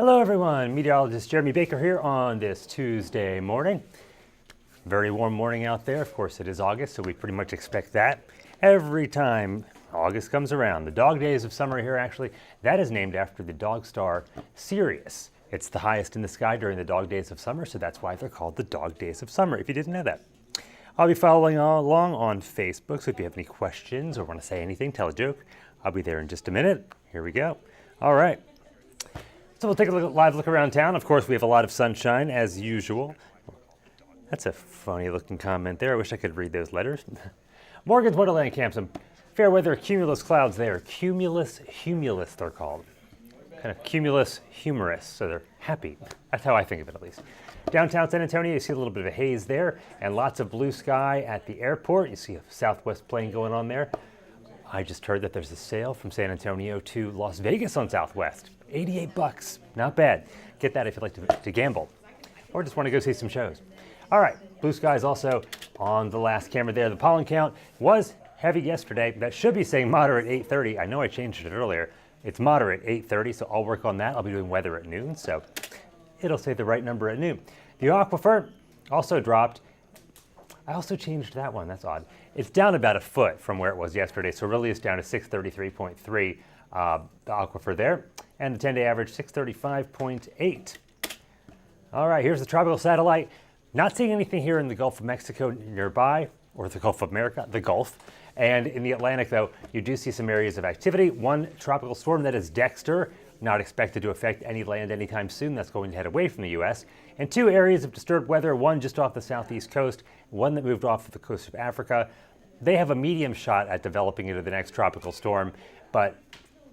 Hello everyone, meteorologist Jeremy Baker here on this Tuesday morning. Very warm morning out there. Of course it is August, so we pretty much expect that every time August comes around. The dog days of summer here actually, that is named after the dog star Sirius. It's the highest in the sky during the dog days of summer, so that's why they're called the dog days of summer, if you didn't know that. I'll be following along on Facebook, so if you have any questions or want to say anything, tell a joke, I'll be there in just a minute. Here we go. All right. So we'll take a live look around town. Of course, we have a lot of sunshine as usual. That's a funny looking comment there. I wish I could read those letters. Morgan's Wonderland Camp, some fair weather cumulus clouds there. Cumulus they're called. Kind of cumulus humorous, so they're happy. That's how I think of it at least. Downtown San Antonio, you see a little bit of a haze there and lots of blue sky at the airport. You see a Southwest plane going on there. I just heard that there's a sale from San Antonio to Las Vegas on Southwest. $88, not bad. Get that if you'd like to gamble or just want to go see some shows. All right, blue skies also on the last camera there. The pollen count was heavy yesterday. That should be saying moderate 8:30. I know I changed it earlier. It's moderate 8:30, so I'll work on that. I'll be doing weather at noon, so it'll say the right number at noon. The aquifer also dropped. I also changed that one, that's odd. It's down about a foot from where it was yesterday, so really it's down to 633.3, the aquifer there. And the 10-day average, 635.8. All right, here's the tropical satellite. Not seeing anything here in the Gulf of Mexico nearby, or the Gulf of America, the Gulf. And in the Atlantic, though, you do see some areas of activity. One tropical storm, that is Dexter, not expected to affect any land anytime soon. That's going to head away from the U.S. And two areas of disturbed weather, one just off the southeast coast, one that moved off of the coast of Africa. They have a medium shot at developing into the next tropical storm, but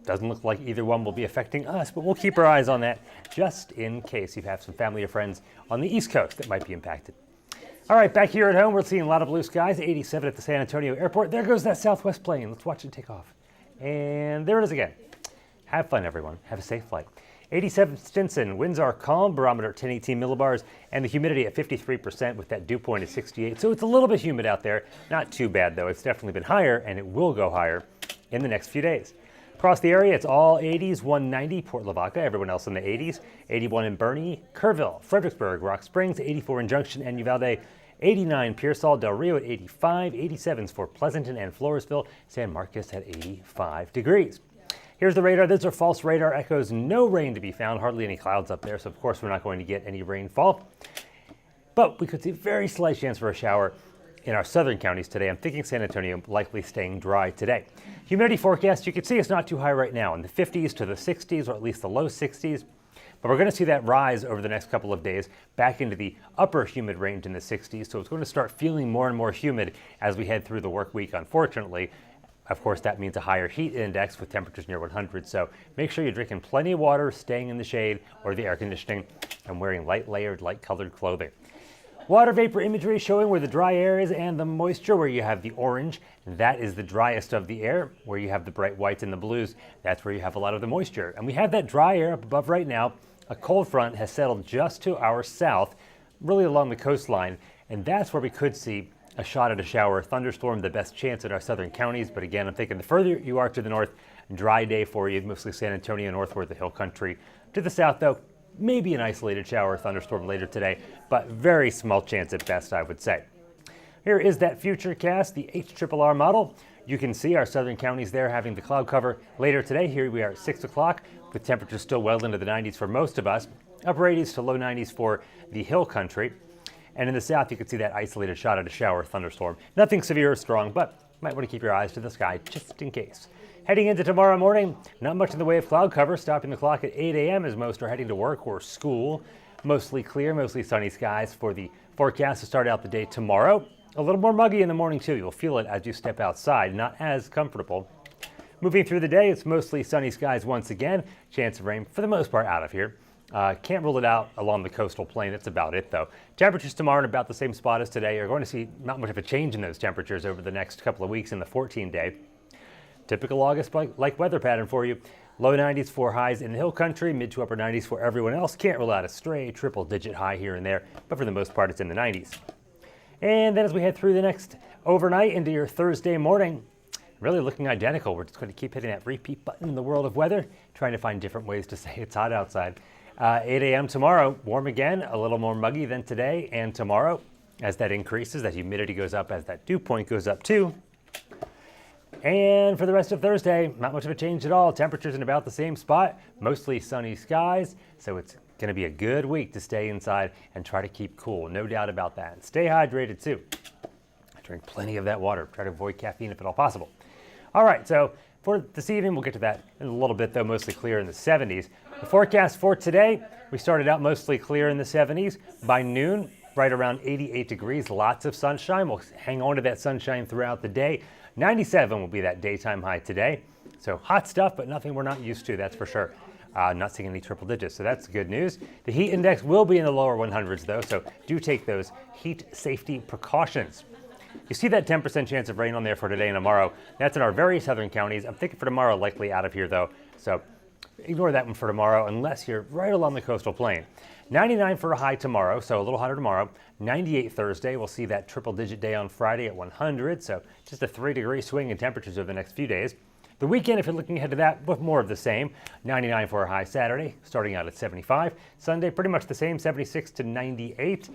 doesn't look like either one will be affecting us, but we'll keep our eyes on that just in case you have some family or friends on the East Coast that might be impacted. All right, back here at home, we're seeing a lot of blue skies, 87 at the San Antonio airport. There goes that Southwest plane. Let's watch it take off. And there it is again. Have fun, everyone. Have a safe flight. 87 Stinson, winds are calm, barometer at 1018 millibars, and the humidity at 53% with that dew point at 68. So it's a little bit humid out there. Not too bad, though. It's definitely been higher, and it will go higher in the next few days. Across the area, it's all 80s, 190, Port Lavaca, everyone else in the 80s, 81 in Bernie, Kerrville, Fredericksburg, Rock Springs, 84 in Junction and Uvalde, 89 Pearsall, Del Rio at 85, 87s for Pleasanton and Floresville, San Marcos at 85 degrees. Here's the radar. Those are false radar echoes. No rain to be found, hardly any clouds up there, so of course we're not going to get any rainfall. But we could see a very slight chance for a shower in our southern counties today. I'm thinking San Antonio likely staying dry today. Humidity forecast, you can see it's not too high right now, in the 50s to the 60s, or at least the low 60s. But we're going to see that rise over the next couple of days back into the upper humid range in the 60s. So it's going to start feeling more and more humid as we head through the work week, unfortunately. Of course, that means a higher heat index with temperatures near 100. So make sure you're drinking plenty of water, staying in the shade or the air conditioning, and wearing light layered, light colored clothing. Water vapor imagery showing where the dry air is and the moisture, where you have the orange. That is the driest of the air. Where you have the bright whites and the blues, that's where you have a lot of the moisture. And we have that dry air up above right now. A cold front has settled just to our south, really along the coastline. And that's where we could see a shot at a shower, thunderstorm, the best chance in our southern counties. But again, I'm thinking the further you are to the north, dry day for you, mostly San Antonio, northward the hill country. To the south, though, maybe an isolated shower or thunderstorm later today, but very small chance at best, I would say. Here is that futurecast, the HRRR model. You can see our southern counties there having the cloud cover later today. Here we are at 6 o'clock with temperatures still well into the 90s for most of us, upper 80s to low 90s for the hill country. And in the south, you can see that isolated shot at a shower or thunderstorm. Nothing severe or strong, but you might want to keep your eyes to the sky just in case. Heading into tomorrow morning, not much in the way of cloud cover, stopping the clock at 8 a.m. as most are heading to work or school. Mostly clear, mostly sunny skies for the forecast to start out the day tomorrow. A little more muggy in the morning too. You'll feel it as you step outside, not as comfortable. Moving through the day, it's mostly sunny skies once again. Chance of rain for the most part out of here. Can't rule it out along the coastal plain. That's about it, though. Temperatures tomorrow in about the same spot as today. You're going to see not much of a change in those temperatures over the next couple of weeks in the 14-day. Typical August-like weather pattern for you. Low 90s for highs in the hill country, mid to upper 90s for everyone else. Can't rule out a stray triple-digit high here and there, but for the most part, it's in the 90s. And then as we head through the next overnight into your Thursday morning, really looking identical. We're just going to keep hitting that repeat button in the world of weather, trying to find different ways to say it's hot outside. 8 a.m. tomorrow, warm again, a little more muggy than today and tomorrow. As that increases, that humidity goes up, as that dew point goes up too. And for the rest of Thursday, not much of a change at all. Temperatures in about the same spot, mostly sunny skies. So it's going to be a good week to stay inside and try to keep cool. No doubt about that. And stay hydrated too. Drink plenty of that water. Try to avoid caffeine if at all possible. All right, so for this evening, we'll get to that in a little bit, though, mostly clear in the 70s. The forecast for today, we started out mostly clear in the 70s. By noon, right around 88 degrees, lots of sunshine. We'll hang on to that sunshine throughout the day. 97 will be that daytime high today. So hot stuff, but nothing we're not used to, that's for sure. Not seeing any triple digits, so that's good news. The heat index will be in the lower 100s, though, so do take those heat safety precautions. You see that 10% chance of rain on there for today and tomorrow. That's in our very southern counties. I'm thinking for tomorrow, likely out of here, though. So ignore that one for tomorrow unless you're right along the coastal plain. 99 for a high tomorrow, so a little hotter tomorrow. 98 Thursday. We'll see that triple-digit day on Friday at 100, so just a 3-degree swing in temperatures over the next few days. The weekend, if you're looking ahead to that, with more of the same. 99 for a high Saturday, starting out at 75. Sunday, pretty much the same, 76 to 98.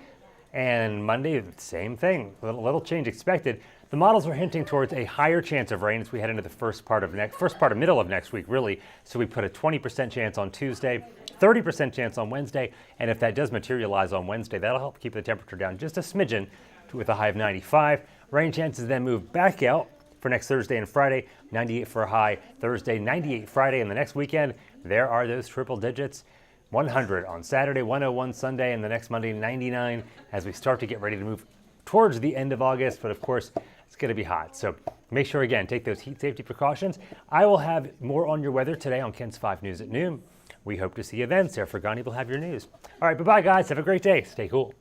And Monday, same thing, little change expected. The models are hinting towards a higher chance of rain as we head into the middle of next week, really. So we put a 20% chance on Tuesday, 30% chance on Wednesday, and if that does materialize on Wednesday, that'll help keep the temperature down just a smidgen with a high of 95. Rain chances then move back out for next Thursday and Friday, 98 for a high Thursday, 98 Friday, and the next weekend, there are those triple digits. 100 on Saturday, 101 Sunday, and the next Monday, 99, as we start to get ready to move towards the end of August. But of course, it's going to be hot. So make sure, again, take those heat safety precautions. I will have more on your weather today on KENS 5 News at noon. We hope to see you then. Sarah Fergani will have your news. All right, bye-bye, guys. Have a great day. Stay cool.